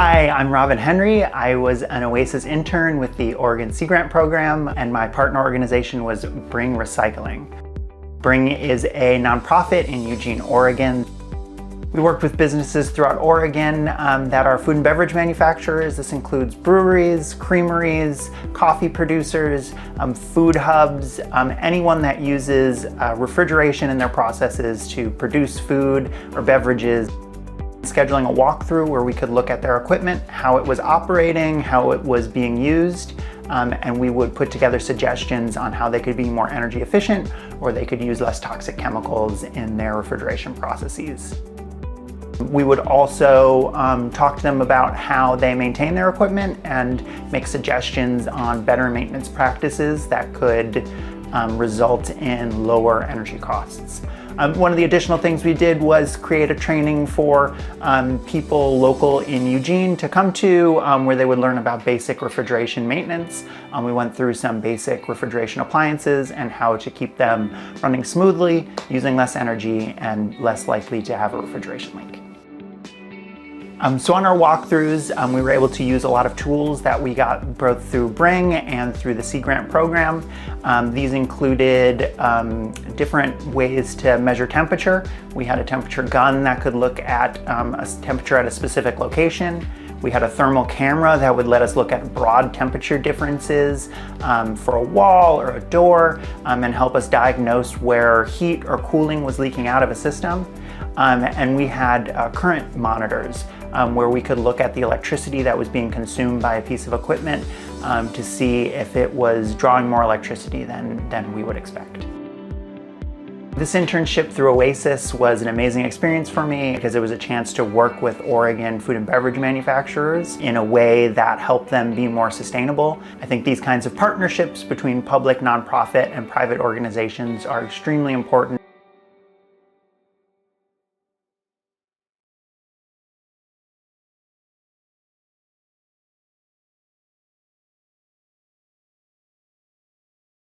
Hi, I'm Robin Henry. I was an OASIS intern with the Oregon Sea Grant program, and my partner organization was Bring Recycling. Bring is a nonprofit in Eugene, Oregon. We worked with businesses throughout Oregon that are food and beverage manufacturers. This includes breweries, creameries, coffee producers, food hubs, anyone that uses refrigeration in their processes to produce food or beverages. Scheduling a walkthrough where we could look at their equipment, how it was operating, how it was being used, and we would put together suggestions on how they could be more energy efficient or they could use less toxic chemicals in their refrigeration processes. We would also talk to them about how they maintain their equipment and make suggestions on better maintenance practices that could result in lower energy costs. One of the additional things we did was create a training for people local in Eugene to come to where they would learn about basic refrigeration maintenance. We went through some basic refrigeration appliances and how to keep them running smoothly, using less energy, and less likely to have a refrigeration leak. So on our walkthroughs, we were able to use a lot of tools that we got both through Bring and through the Sea Grant program. These included different ways to measure temperature. We had a temperature gun that could look at a temperature at a specific location. We had a thermal camera that would let us look at broad temperature differences for a wall or a door and help us diagnose where heat or cooling was leaking out of a system. And we had current monitors where we could look at the electricity that was being consumed by a piece of equipment to see if it was drawing more electricity than we would expect. This internship through OASIS was an amazing experience for me because it was a chance to work with Oregon food and beverage manufacturers in a way that helped them be more sustainable. I think these kinds of partnerships between public, nonprofit, and private organizations are extremely important.